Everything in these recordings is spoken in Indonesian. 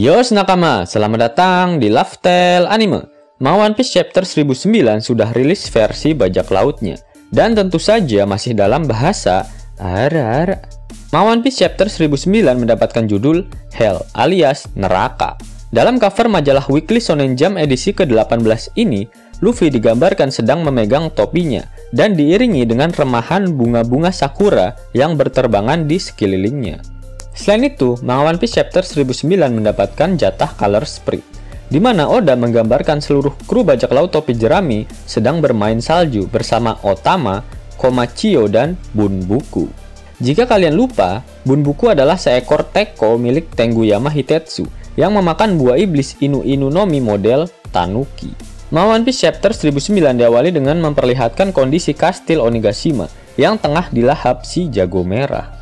Yos nakama, selamat datang di Lifestyle Anime. One Piece Chapter 1009 sudah rilis versi bajak lautnya, dan tentu saja masih dalam bahasa Ara-ara. One Piece Chapter 1009 mendapatkan judul Hell alias Neraka. Dalam cover majalah Weekly Shonen Jump edisi ke-18 ini, Luffy digambarkan sedang memegang topinya dan diiringi dengan remahan bunga-bunga sakura yang berterbangan di sekelilingnya. Selain itu, One Piece Chapter 1009 mendapatkan jatah color sprite, di mana Oda menggambarkan seluruh kru bajak laut topi jerami sedang bermain salju bersama Otama, Komachio, dan Bunbuku. Jika kalian lupa, Bunbuku adalah seekor teko milik Tenguyama Hitetsu yang memakan buah iblis Inu-Inu no Mi model Tanuki. One Piece Chapter 1009 diawali dengan memperlihatkan kondisi kastil Onigashima yang tengah dilahap si jago merah.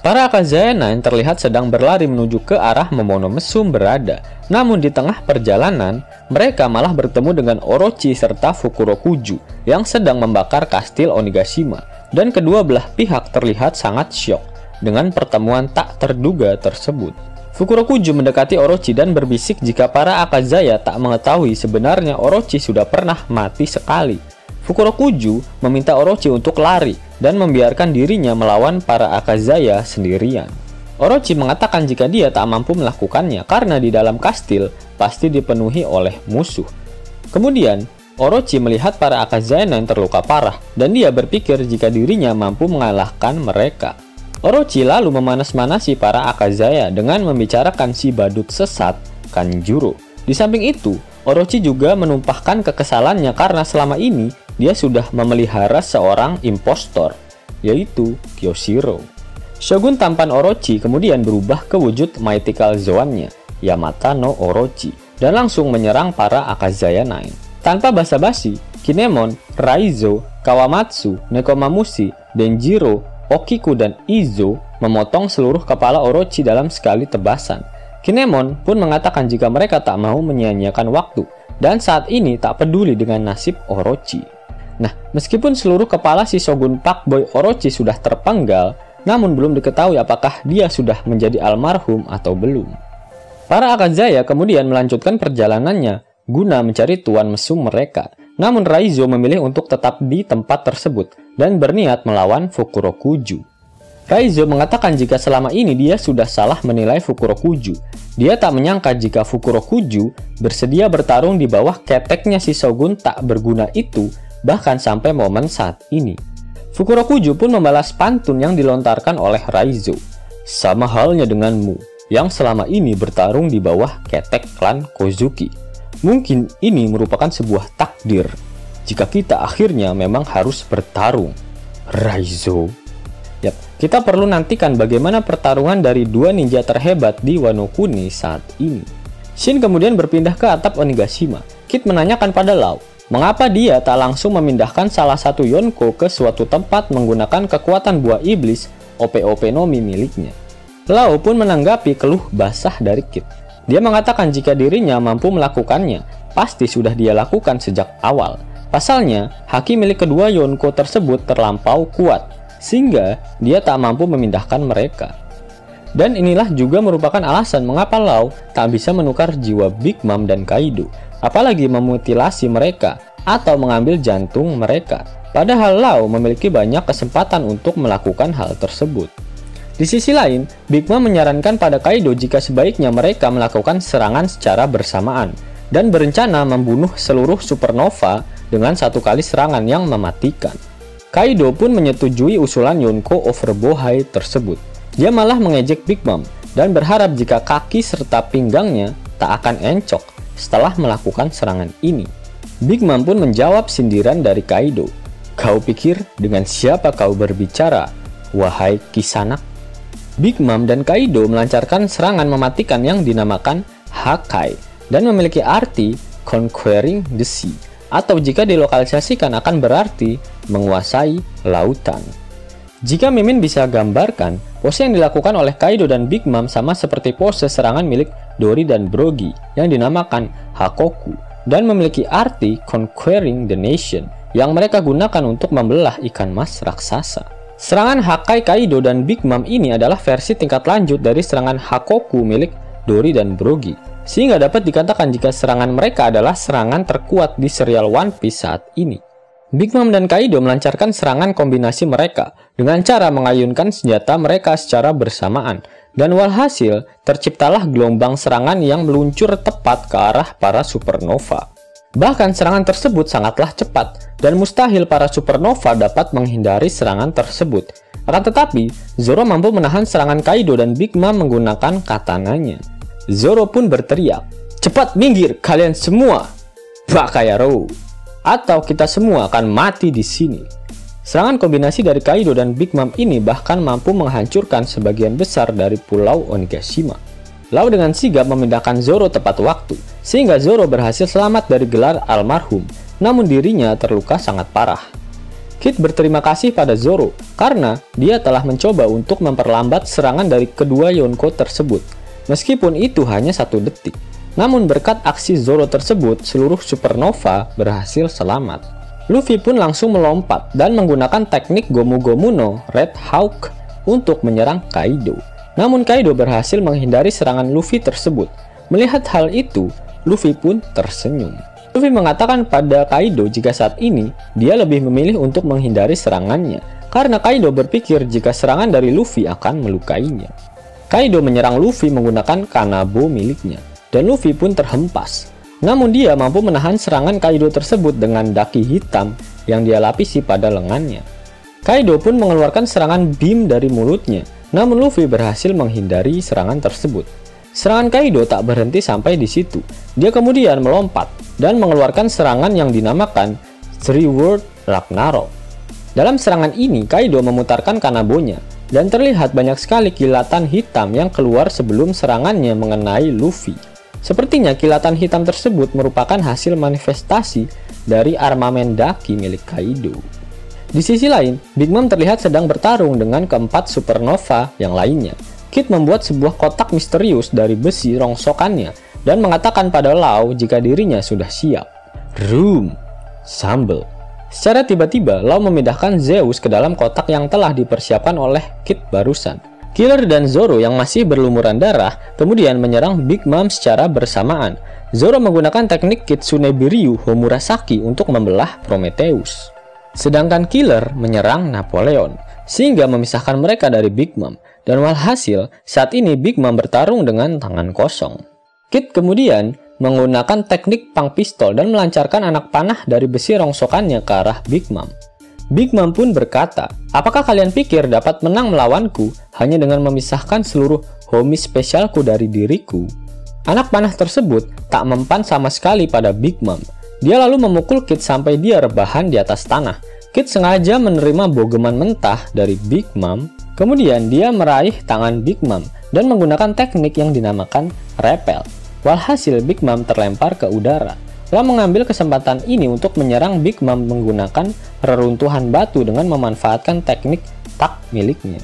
Para Akazaya Nine terlihat sedang berlari menuju ke arah Momonomesum berada. Namun di tengah perjalanan, mereka malah bertemu dengan Orochi serta Fukurokuju yang sedang membakar kastil Onigashima. Dan kedua belah pihak terlihat sangat syok dengan pertemuan tak terduga tersebut. Fukurokuju mendekati Orochi dan berbisik jika para Akazaya tak mengetahui sebenarnya Orochi sudah pernah mati sekali. Fukurokuju meminta Orochi untuk lari dan membiarkan dirinya melawan para Akazaya sendirian. Orochi mengatakan jika dia tak mampu melakukannya karena di dalam kastil pasti dipenuhi oleh musuh. Kemudian, Orochi melihat para Akazaya yang terluka parah dan dia berpikir jika dirinya mampu mengalahkan mereka. Orochi lalu memanas-manasi para Akazaya dengan membicarakan si badut sesat Kanjuro. Di samping itu, Orochi juga menumpahkan kekesalannya karena selama ini dia sudah memelihara seorang impostor, yaitu Kyoshiro. Shogun tampan Orochi kemudian berubah ke wujud mythical Zoan-nya, Yamata no Orochi, dan langsung menyerang para Akazaya Nine. Tanpa basa-basi, Kinemon, Raizo, Kawamatsu, Nekomamushi, Denjiro, Okiku, dan Izo memotong seluruh kepala Orochi dalam sekali tebasan. Kinemon pun mengatakan jika mereka tak mau menyia-nyiakan waktu, dan saat ini tak peduli dengan nasib Orochi. Nah, meskipun seluruh kepala si Shogun Pakboy Orochi sudah terpenggal, namun belum diketahui apakah dia sudah menjadi almarhum atau belum. Para Akazaya kemudian melanjutkan perjalanannya guna mencari tuan mesum mereka. Namun Raizo memilih untuk tetap di tempat tersebut dan berniat melawan Fukurokuju. Raizo mengatakan jika selama ini dia sudah salah menilai Fukurokuju. Dia tak menyangka jika Fukurokuju bersedia bertarung di bawah keteknya si Shogun tak berguna itu, bahkan sampai momen saat ini. Fukurokuju pun membalas pantun yang dilontarkan oleh Raizo. Sama halnya denganmu, yang selama ini bertarung di bawah ketek klan Kozuki. Mungkin ini merupakan sebuah takdir, jika kita akhirnya memang harus bertarung. Raizo. Yap, kita perlu nantikan bagaimana pertarungan dari dua ninja terhebat di Wano Kuni saat ini. Shin kemudian berpindah ke atap Onigashima. Kid menanyakan pada Law, mengapa dia tak langsung memindahkan salah satu Yonko ke suatu tempat menggunakan kekuatan buah iblis OP-OP no Mi miliknya. Law pun menanggapi keluh basah dari Kid. Dia mengatakan jika dirinya mampu melakukannya, pasti sudah dia lakukan sejak awal. Pasalnya, haki milik kedua Yonko tersebut terlampau kuat, sehingga dia tak mampu memindahkan mereka. Dan inilah juga merupakan alasan mengapa Law tak bisa menukar jiwa Big Mom dan Kaido, apalagi memutilasi mereka atau mengambil jantung mereka. Padahal Law memiliki banyak kesempatan untuk melakukan hal tersebut. Di sisi lain, Big Mom menyarankan pada Kaido jika sebaiknya mereka melakukan serangan secara bersamaan dan berencana membunuh seluruh supernova dengan satu kali serangan yang mematikan. Kaido pun menyetujui usulan Yonko Overbohai tersebut. Dia malah mengejek Big Mom dan berharap jika kaki serta pinggangnya tak akan encok setelah melakukan serangan ini. Big Mom pun menjawab sindiran dari Kaido. Kau pikir dengan siapa kau berbicara, wahai Kisanak? Big Mom dan Kaido melancarkan serangan mematikan yang dinamakan Hakai dan memiliki arti Conquering the Sea, atau jika dilokalisasikan akan berarti menguasai lautan. Jika Mimin bisa gambarkan, pose yang dilakukan oleh Kaido dan Big Mom sama seperti pose serangan milik Dori dan Brogy yang dinamakan Hakoku dan memiliki arti Conquering the Nation yang mereka gunakan untuk membelah ikan mas raksasa. Serangan Hakai Kaido dan Big Mom ini adalah versi tingkat lanjut dari serangan Hakoku milik Dory, dan Brogy. Sehingga dapat dikatakan jika serangan mereka adalah serangan terkuat di serial One Piece saat ini. Big Mom dan Kaido melancarkan serangan kombinasi mereka dengan cara mengayunkan senjata mereka secara bersamaan. Dan walhasil, terciptalah gelombang serangan yang meluncur tepat ke arah para supernova. Bahkan serangan tersebut sangatlah cepat, dan mustahil para supernova dapat menghindari serangan tersebut. Akan tetapi, Zoro mampu menahan serangan Kaido dan Big Mom menggunakan katananya. Zoro pun berteriak, "Cepat minggir kalian semua! Bakayaro! Atau kita semua akan mati di sini." Serangan kombinasi dari Kaido dan Big Mom ini bahkan mampu menghancurkan sebagian besar dari pulau Onigashima. Lau dengan sigap memindahkan Zoro tepat waktu, sehingga Zoro berhasil selamat dari gelar almarhum, namun dirinya terluka sangat parah. Kid berterima kasih pada Zoro karena dia telah mencoba untuk memperlambat serangan dari kedua Yonko tersebut. Meskipun itu hanya 1 detik, namun berkat aksi Zoro tersebut, seluruh supernova berhasil selamat. Luffy pun langsung melompat dan menggunakan teknik Gomu Gomu no Red Hawk untuk menyerang Kaido. Namun Kaido berhasil menghindari serangan Luffy tersebut. Melihat hal itu, Luffy pun tersenyum. Luffy mengatakan pada Kaido jika saat ini dia lebih memilih untuk menghindari serangannya, karena Kaido berpikir jika serangan dari Luffy akan melukainya. Kaido menyerang Luffy menggunakan Kanabo miliknya, dan Luffy pun terhempas. Namun dia mampu menahan serangan Kaido tersebut dengan daki hitam yang dia lapisi pada lengannya. Kaido pun mengeluarkan serangan beam dari mulutnya, namun Luffy berhasil menghindari serangan tersebut. Serangan Kaido tak berhenti sampai di situ. Dia kemudian melompat dan mengeluarkan serangan yang dinamakan Three World Ragnarok. Dalam serangan ini, Kaido memutarkan Kanabonya, dan terlihat banyak sekali kilatan hitam yang keluar sebelum serangannya mengenai Luffy. Sepertinya kilatan hitam tersebut merupakan hasil manifestasi dari armamen daki milik Kaido. Di sisi lain, Big Mom terlihat sedang bertarung dengan keempat supernova yang lainnya. Kid membuat sebuah kotak misterius dari besi rongsokannya dan mengatakan pada Lau jika dirinya sudah siap. Room Sambal. Secara tiba-tiba, Lau memindahkan Zeus ke dalam kotak yang telah dipersiapkan oleh Kid barusan. Killer dan Zoro yang masih berlumuran darah kemudian menyerang Big Mom secara bersamaan. Zoro menggunakan teknik Kitsune Biryu Homurasaki untuk membelah Prometheus. Sedangkan Killer menyerang Napoleon, sehingga memisahkan mereka dari Big Mom. Dan walhasil, saat ini Big Mom bertarung dengan tangan kosong. Kid kemudian menggunakan teknik pang pistol dan melancarkan anak panah dari besi rongsokannya ke arah Big Mom. Big Mom pun berkata, "Apakah kalian pikir dapat menang melawanku hanya dengan memisahkan seluruh homies spesialku dari diriku?" Anak panah tersebut tak mempan sama sekali pada Big Mom. Dia lalu memukul Kid sampai dia rebahan di atas tanah. Kid sengaja menerima bogeman mentah dari Big Mom. Kemudian dia meraih tangan Big Mom dan menggunakan teknik yang dinamakan repel. Walhasil Big Mom terlempar ke udara. Lau mengambil kesempatan ini untuk menyerang Big Mom menggunakan reruntuhan batu dengan memanfaatkan teknik tak miliknya.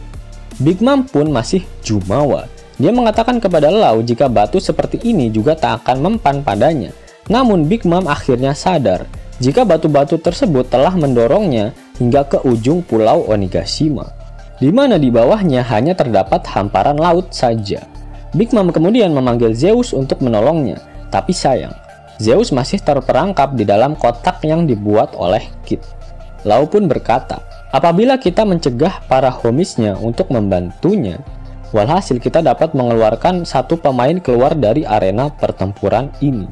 Big Mom pun masih jumawa. Dia mengatakan kepada Lau jika batu seperti ini juga tak akan mempan padanya. Namun Big Mom akhirnya sadar jika batu-batu tersebut telah mendorongnya hingga ke ujung pulau Onigashima, di mana di bawahnya hanya terdapat hamparan laut saja. Big Mom kemudian memanggil Zeus untuk menolongnya, tapi sayang, Zeus masih terperangkap di dalam kotak yang dibuat oleh Kid. Lau pun berkata, apabila kita mencegah para homisnya untuk membantunya, walhasil kita dapat mengeluarkan satu pemain keluar dari arena pertempuran ini.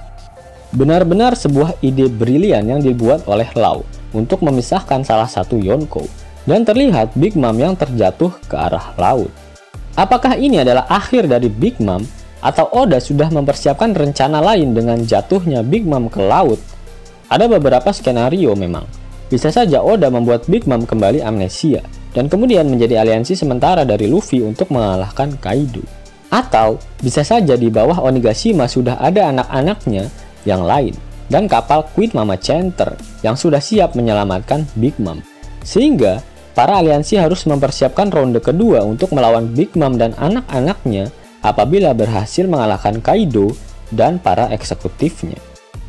Benar-benar sebuah ide brilian yang dibuat oleh Lau untuk memisahkan salah satu Yonko, dan terlihat Big Mom yang terjatuh ke arah laut. Apakah ini adalah akhir dari Big Mom, atau Oda sudah mempersiapkan rencana lain dengan jatuhnya Big Mom ke laut? Ada beberapa skenario memang. Bisa saja Oda membuat Big Mom kembali amnesia, dan kemudian menjadi aliansi sementara dari Luffy untuk mengalahkan Kaido. Atau bisa saja di bawah Onigashima sudah ada anak-anaknya yang lain, dan kapal Queen Mama Center yang sudah siap menyelamatkan Big Mom. Sehingga para aliansi harus mempersiapkan ronde kedua untuk melawan Big Mom dan anak-anaknya apabila berhasil mengalahkan Kaido dan para eksekutifnya.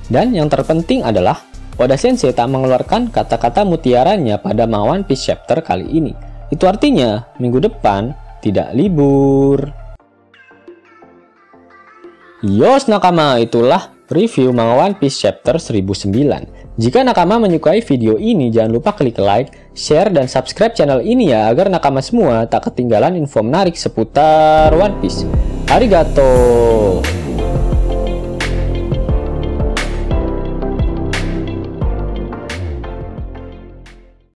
Dan yang terpenting adalah Oda Sensei tak mengeluarkan kata-kata mutiaranya pada One Piece chapter kali ini. Itu artinya minggu depan tidak libur. Yos nakama, itulah review manga One Piece chapter 1009. Jika nakama menyukai video ini, jangan lupa klik like, share, dan subscribe channel ini ya, agar nakama semua tak ketinggalan info menarik seputar One Piece. Arigato!